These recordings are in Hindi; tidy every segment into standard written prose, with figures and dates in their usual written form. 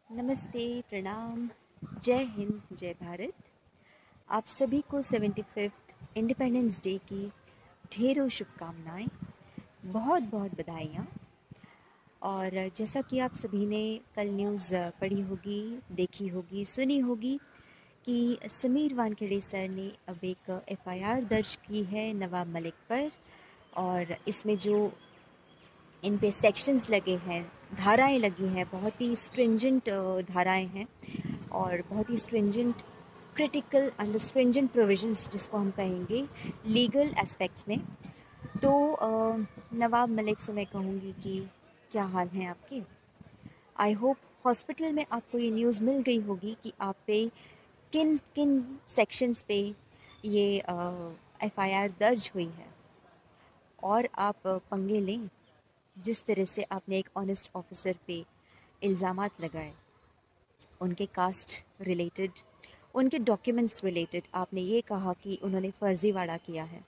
नमस्ते, प्रणाम, जय हिंद, जय भारत। आप सभी को 75th इंडिपेंडेंस डे की ढेरों शुभकामनाएं, बहुत बहुत बधाइयाँ। और जैसा कि आप सभी ने कल न्यूज़ पढ़ी होगी, देखी होगी, सुनी होगी कि समीर वानखेड़े सर ने अब एक एफआईआर दर्ज की है नवाब मलिक पर। और इसमें जो इन पे सेक्शंस लगे हैं, धाराएं लगी हैं, बहुत ही स्ट्रिंजेंट धाराएं हैं और बहुत ही stringent critical and stringent provisions जिसको हम कहेंगे लीगल एस्पेक्ट्स में। तो नवाब मलिक से मैं कहूँगी कि क्या हाल हैं आपके। आई होप हॉस्पिटल में आपको ये न्यूज़ मिल गई होगी कि आप पे किन किन सेक्शंस पे ये एफआईआर दर्ज हुई है। और आप पंगे लें, जिस तरह से आपने एक ऑनेस्ट ऑफिसर पे इल्ज़ामात लगाए, उनके कास्ट रिलेटेड, उनके डॉक्यूमेंट्स रिलेटेड, आपने ये कहा कि उन्होंने फर्जीवाड़ा किया है,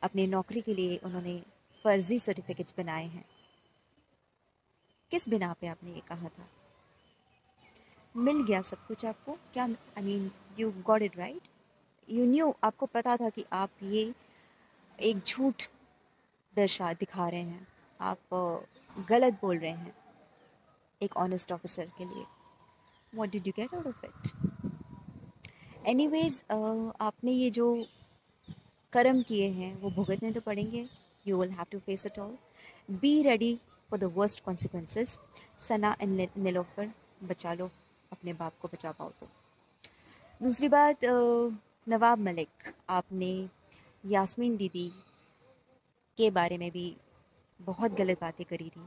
अपनी नौकरी के लिए उन्होंने फ़र्ज़ी सर्टिफिकेट्स बनाए हैं। किस बिना पे आपने ये कहा था? मिल गया सब कुछ आपको क्या? आई mean you got it right, you new, आपको पता था कि आप ये एक झूठ दिखा रहे हैं, आप गलत बोल रहे हैं एक ऑनेस्ट ऑफिसर के लिए। What did you get out of it? Anyways, आपने ये जो कर्म किए हैं वो भुगतने तो पड़ेंगे। You will have to face it all. Be ready for the worst consequences. Sana and Nilofar, बचा लो, अपने बाप को बचा पाओ तो। दूसरी बात, नवाब मलिक, आपने यास्मीन दीदी के बारे में भी बहुत गलत बातें करी थी।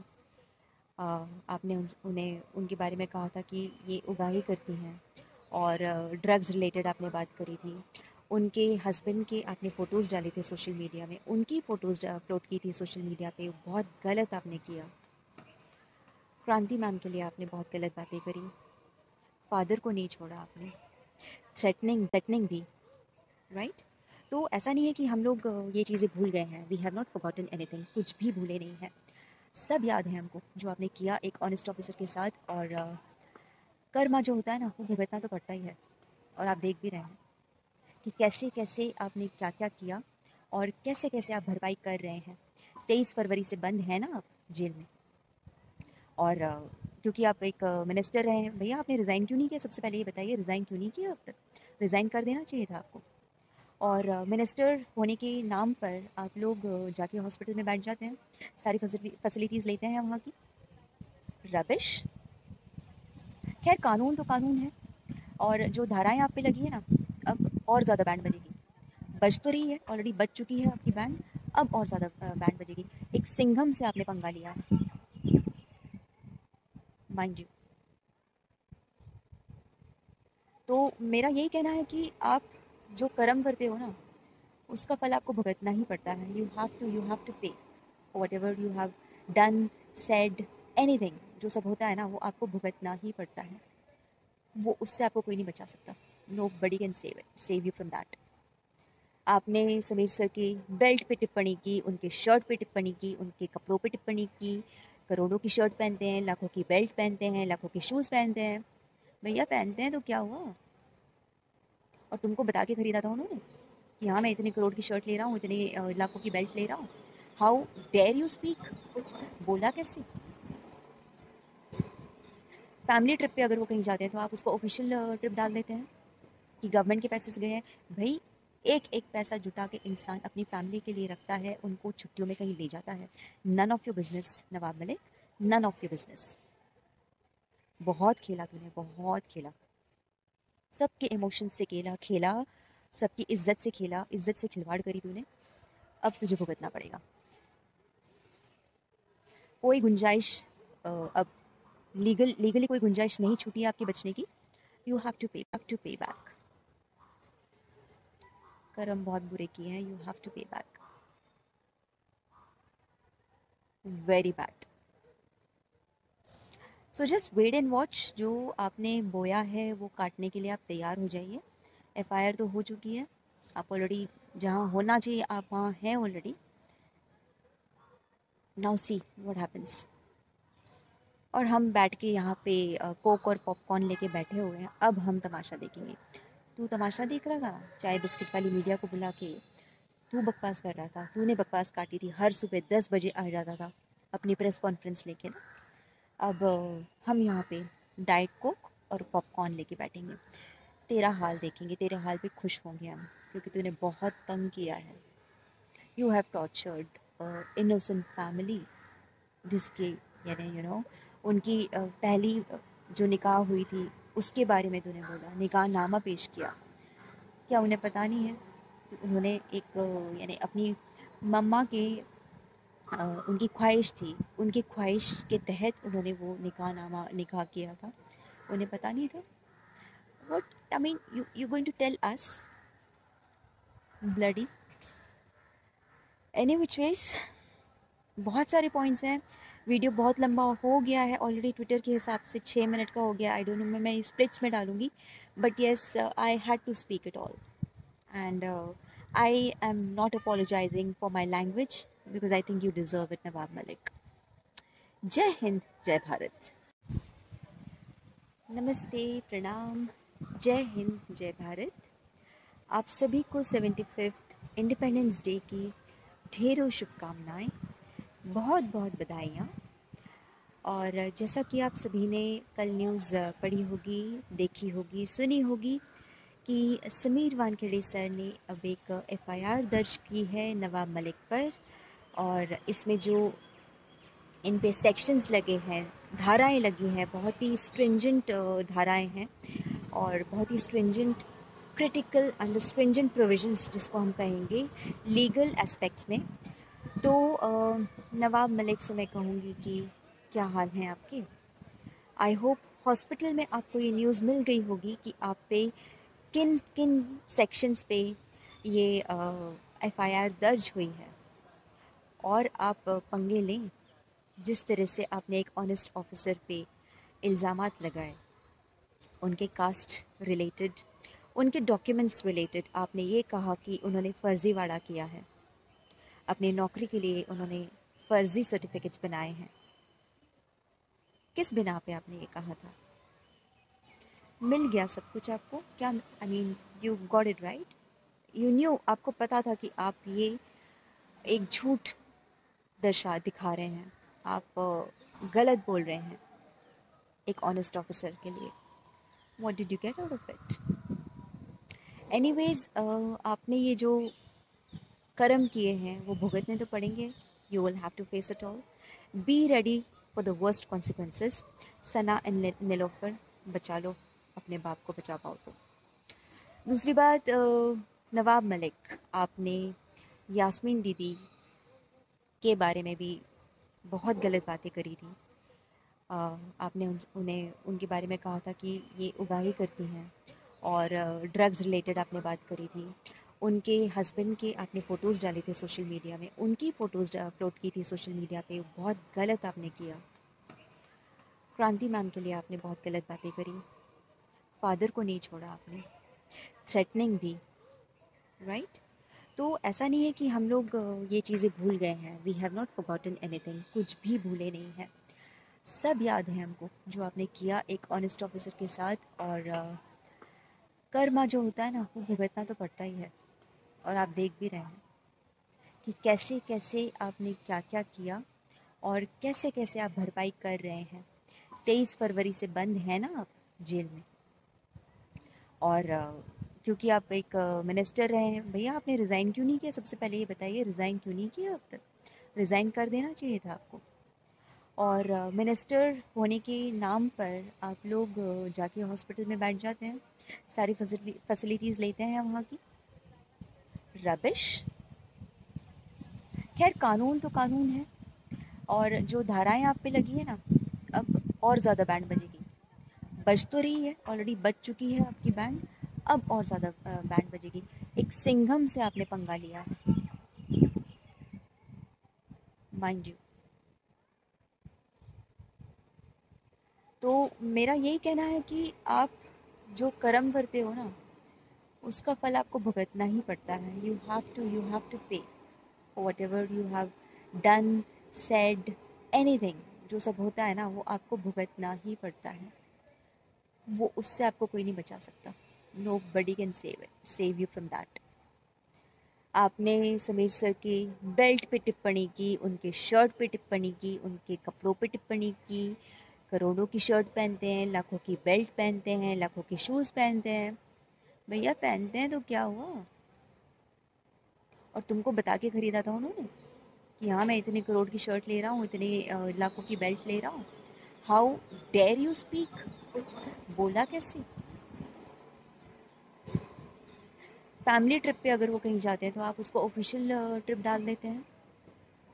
आपने उन्हें उनके बारे में कहा था कि ये उगाही करती हैं और ड्रग्स रिलेटेड आपने बात करी थी। उनके हस्बैंड के आपने फ़ोटोज़ डाले थे सोशल मीडिया में, उनकी फ़ोटोज़ अपलोड की थी सोशल मीडिया पे, बहुत गलत आपने किया। क्रांति मैम के लिए आपने बहुत गलत बातें करी। फादर को नहीं छोड़ा आपने, थ्रेटनिंग दी, राइट? तो ऐसा नहीं है कि हम लोग ये चीज़ें भूल गए हैं। We have not forgotten anything, कुछ भी भूले नहीं हैं, सब याद है हमको जो आपने किया एक ऑनेस्ट ऑफिसर के साथ। और कर्मा जो होता है ना, वो भुगतना तो पड़ता ही है। और आप देख भी रहे हैं कि कैसे कैसे आपने क्या क्या किया और कैसे कैसे आप भरपाई कर रहे हैं। 23 फरवरी से बंद है ना आप जेल में। और क्योंकि आप एक मिनिस्टर रहे हैं, भैया आपने रिज़ाइन क्यों नहीं किया? सबसे पहले ये बताइए, रिज़ाइन क्यों नहीं किया अब तक? रिज़ाइन कर देना चाहिए था आपको। और मिनिस्टर होने के नाम पर आप लोग जाके हॉस्पिटल में बैठ जाते हैं, सारी फैसिलिटीज़ लेते हैं वहाँ की। रबिश। खैर, कानून तो कानून है। और जो धाराएं आप पे लगी है ना, अब और ज़्यादा बैंड बजेगी। बज तो रही है, ऑलरेडी बज चुकी है आपकी बैंड, अब और ज़्यादा बैंड बजेगी। एक सिंघम से आपने पंगा लिया है, माइंड यू। तो मेरा यही कहना है कि आप जो कर्म करते हो ना, उसका फल आपको भुगतना ही पड़ता है। यू हैव टू पे what ever you have done, said, anything. जो सब होता है ना, वो आपको भुगतना ही पड़ता है। वो उससे आपको कोई नहीं बचा सकता। Nobody can save you from that. आपने समीर सर की बेल्ट पे टिप्पणी की, उनके शर्ट पे टिप्पणी की, उनके कपड़ों पे टिप्पणी की। करोड़ों की शर्ट पहनते हैं, लाखों की बेल्ट पहनते हैं, लाखों के शूज़ पहनते हैं। भैया पहनते हैं तो क्या हुआ? और तुमको बता के खरीदा था उन्होंने कि हाँ मैं इतने करोड़ की शर्ट ले रहा हूँ, इतने लाखों की बेल्ट ले रहा हूँ। How dare you speak? बोला कैसे? फैमिली ट्रिप पे अगर वो कहीं जाते हैं तो आप उसको ऑफिशियल ट्रिप डाल देते हैं कि गवर्नमेंट के पैसे से गए हैं। भाई, एक एक पैसा जुटा के इंसान अपनी फैमिली के लिए रखता है, उनको छुट्टियों में कहीं ले जाता है। None of your business Nawab Malik, none of your business. बहुत खेला तूने, बहुत खेला। सबके इमोशंस से खेला, सबकी इज्जत से खेला, इज्जत से खिलवाड़ करी तूने। अब तुझे भुगतना पड़ेगा। कोई गुंजाइश अब लीगली कोई गुंजाइश नहीं छूटी है आपके बचने की। You have to pay back. कर्म बहुत बुरे किए हैं, you have to pay back, very bad. So just wait and watch. जो आपने बोया है वो काटने के लिए आप तैयार हो जाइए। एफआईआर तो हो चुकी है, आप ऑलरेडी जहाँ होना चाहिए आप वहाँ हैं already. Now see what happens. और हम बैठ के यहाँ पे कोक और पॉपकॉर्न लेके बैठे हुए हैं। अब हम तमाशा देखेंगे। तू तमाशा देख रहा था चाय बिस्किट वाली मीडिया को बुला के, तू बकवास कर रहा था, तूने बकवास काटी थी, हर सुबह 10 बजे आ जाता था अपनी प्रेस कॉन्फ्रेंस लेके ना। अब हम यहाँ पे डाइट कोक और पॉपकॉर्न लेके बैठेंगे, तेरा हाल देखेंगे, तेरे हाल पे खुश होंगे हम, क्योंकि तूने बहुत तंग किया है। You have tortured innocent family जिसके यानी उनकी पहली जो निकाह हुई थी उसके बारे में तूने बोला, निकाह नामा पेश किया। क्या उन्हें पता नहीं है कि उन्होंने एक यानी अपनी मम्मा के उनकी ख्वाहिश थी, उनकी ख्वाहिश के तहत उन्होंने वो निकाह किया था। उन्हें पता नहीं था। What I mean, you going to tell us bloody. Any which ways, बहुत सारे पॉइंट्स हैं। वीडियो बहुत लंबा हो गया है ऑलरेडी, ट्विटर के हिसाब से 6 मिनट का हो गया। आई डोंट नो, मैं स्प्लिट्स में डालूंगी, but yes I had to speak it all. And I am not apologizing for my language because I think you deserve it, Nawab Malik. जय हिंद, जय भारत। नमस्ते, प्रणाम, जय हिंद, जय भारत। आप सभी को 75th इंडिपेंडेंस डे की ढेरों शुभकामनाएं, बहुत बहुत बधाइयाँ। और जैसा कि आप सभी ने कल न्यूज़ पढ़ी होगी, देखी होगी, सुनी होगी कि समीर वानखेड़े सर ने अब एक एफआईआर दर्ज की है नवाब मलिक पर। और इसमें जो इन पे सेक्शंस लगे हैं, धाराएं लगी हैं, बहुत ही स्ट्रिंजेंट धाराएं हैं और बहुत ही stringent critical and stringent provisions जिसको हम कहेंगे लीगल एस्पेक्ट्स में। तो नवाब मलिक से मैं कहूँगी कि क्या हाल हैं आपके। आई होप हॉस्पिटल में आपको ये न्यूज़ मिल गई होगी कि आप पे किन किन सेक्शंस पे ये एफआईआर दर्ज हुई है, और आप पंगे लें। जिस तरह से आपने एक ऑनेस्ट ऑफिसर पे इल्ज़ामात लगाए, उनके कास्ट रिलेटेड, उनके डॉक्यूमेंट्स रिलेटेड, आपने ये कहा कि उन्होंने फर्जीवाड़ा किया है, अपनी नौकरी के लिए उन्होंने फ़र्ज़ी सर्टिफिकेट्स बनाए हैं। किस बिना पे आपने ये कहा था? मिल गया सब कुछ आपको क्या? आई mean you got it right, you new, आपको पता था कि आप ये एक झूठ दिखा रहे हैं, आप गलत बोल रहे हैं एक ऑनेस्ट ऑफिसर के लिए। What did you get out of it? Anyways, आपने ये जो कर्म किए हैं वो भुगतने तो पड़ेंगे। You will have to face it all. Be ready for the worst consequences. Sana and Nilofar, बचा लो, अपने बाप को बचा पाओ तो। दूसरी बात, नवाब मलिक, आपने यास्मीन दीदी के बारे में भी बहुत गलत बातें करी थी। आपने उन्हें उनके बारे में कहा था कि ये उगाही करती हैं, और ड्रग्स रिलेटेड आपने बात करी थी। उनके हस्बैंड के आपने फ़ोटोज़ डाले थे सोशल मीडिया में, उनकी फ़ोटोज़ अपलोड की थी सोशल मीडिया पे, बहुत गलत आपने किया। क्रांति मैम के लिए आपने बहुत गलत बातें करी। फादर को नहीं छोड़ा आपने, थ्रेटनिंग दी, राइट? तो ऐसा नहीं है कि हम लोग ये चीज़ें भूल गए हैं। We have not forgotten anything, कुछ भी भूले नहीं हैं, सब याद है हमको जो आपने किया एक ऑनेस्ट ऑफिसर के साथ। और कर्मा जो होता है ना, वो भुगतना तो पड़ता ही है। और आप देख भी रहे हैं कि कैसे कैसे आपने क्या क्या किया और कैसे कैसे आप भरपाई कर रहे हैं। 23 फरवरी से बंद है ना आप जेल में, और क्योंकि आप एक मिनिस्टर रहे हैं। भैया, आपने रिज़ाइन क्यों नहीं किया? सबसे पहले ये बताइए, रिज़ाइन क्यों नहीं किया अब तक? रिज़ाइन कर देना चाहिए था आपको। और मिनिस्टर होने के नाम पर आप लोग जाके हॉस्पिटल में बैठ जाते हैं, सारी फैसिलिटीज़ लेते हैं वहाँ की। रबिश। खैर, कानून तो कानून है, और जो धाराएं आप पे लगी है ना, अब और ज़्यादा बैंड बजेगी। बज तो रही है, ऑलरेडी बज चुकी है आपकी बैंड, अब और ज़्यादा बैंड बजेगी। एक सिंघम से आपने पंगा लिया है, माइंड यू। तो मेरा यही कहना है कि आप जो कर्म करते हो ना, उसका फल आपको भुगतना ही पड़ता है। यू हैव टू पे for what ever you have done, said, anything. जो सब होता है ना वो आपको भुगतना ही पड़ता है, वो उससे आपको कोई नहीं बचा सकता। Nobody can save you from that। आपने समीर सर की बेल्ट पे टिप्पणी की, उनके शर्ट पे टिप्पणी की, उनके कपड़ों पे टिप्पणी की। करोड़ों की शर्ट पहनते हैं, लाखों की बेल्ट पहनते हैं, लाखों के शूज़ पहनते हैं। भैया पहनते हैं तो क्या हुआ? और तुमको बता के ख़रीदा था उन्होंने कि हाँ मैं इतने करोड़ की शर्ट ले रहा हूँ, इतने लाखों की बेल्ट ले रहा हूँ। How dare you speak? बोला कैसे? फैमिली ट्रिप पे अगर वो कहीं जाते हैं तो आप उसको ऑफिशियल ट्रिप डाल देते हैं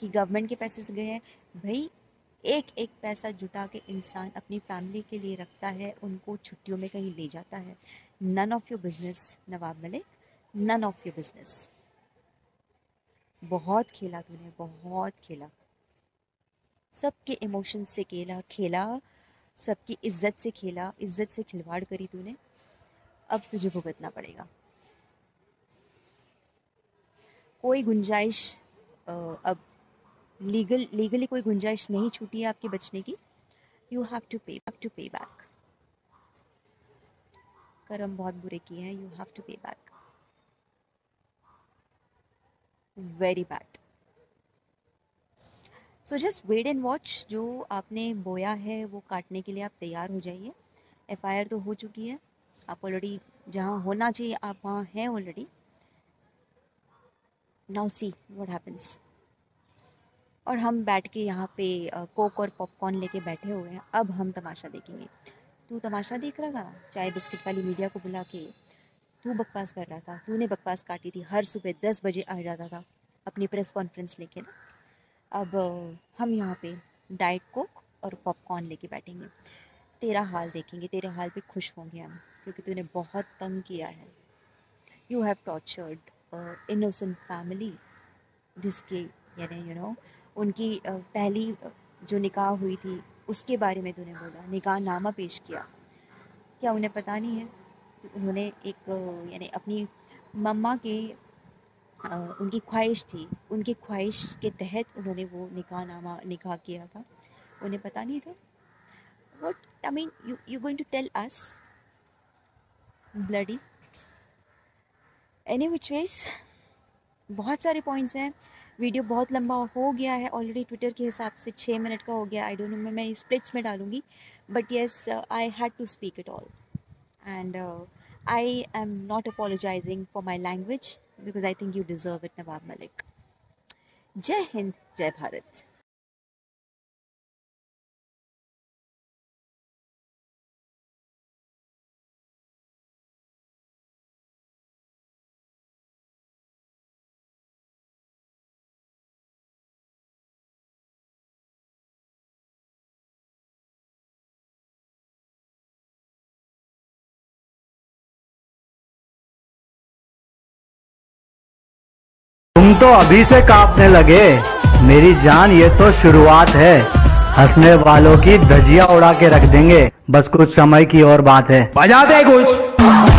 कि गवर्नमेंट के पैसे से गए हैं। भाई एक एक पैसा जुटा के इंसान अपनी फैमिली के लिए रखता है, उनको छुट्टियों में कहीं ले जाता है। None of your business Nawab Malik, none of your business. बहुत खेला तूने, बहुत खेला, सबके इमोशंस से खेला, सबकी इज्जत से खेला, इज्जत से खिलवाड़ करी तूने। अब तुझे भुगतना पड़ेगा। कोई गुंजाइश अब लीगली कोई गुंजाइश नहीं छूटी है आपकी बचने की। You have to pay back. कर्म बहुत बुरे किए हैं, you have to pay back. Very bad. So just wait and watch. जो आपने बोया है वो काटने के लिए आप तैयार हो जाइए। FIR तो हो चुकी है, आप ऑलरेडी जहाँ होना चाहिए आप वहाँ हैं already. Now see what happens. और हम बैठ के यहाँ पे कोक और पॉपकॉर्न लेके बैठे हुए हैं। अब हम तमाशा देखेंगे। तू तमाशा देख रहा था चाय बिस्किट वाली मीडिया को बुला के, तू बकवास कर रहा था, तूने बकवास काटी थी। हर सुबह 10 बजे आ जाता था अपनी प्रेस कॉन्फ्रेंस लेके ना। अब हम यहाँ पे डाइट कोक और पॉपकॉर्न लेके बैठेंगे, तेरा हाल देखेंगे, तेरे हाल पे खुश होंगे हम, क्योंकि तूने बहुत तंग किया है। You have tortured innocent family, जिसके यानी उनकी पहली जो निकाह हुई थी उसके बारे में तूने बोला, निकाह नामा पेश किया। क्या उन्हें पता नहीं है कि उन्होंने एक यानी अपनी मम्मा के उनकी ख्वाहिश थी, उनकी ख्वाहिश के तहत उन्होंने वो निकाह किया था। उन्हें पता नहीं था? What I mean, you going to tell us? Bloody. Any which ways, बहुत सारे पॉइंट्स हैं। वीडियो बहुत लंबा हो गया है ऑलरेडी, ट्विटर के हिसाब से 6 मिनट का हो गया। आई डोंट नो, मैं स्प्लिट्स में डालूंगी, but yes I had to speak it all and I am not apologizing for my language because I think you deserve it Nawab Malik. जय हिंद, जय भारत। तुम तो अभी से कांपने लगे, मेरी जान ये तो शुरुआत है। हंसने वालों की धज्जियां उड़ा के रख देंगे, बस कुछ समय की और बात है। बजा दे कुछ।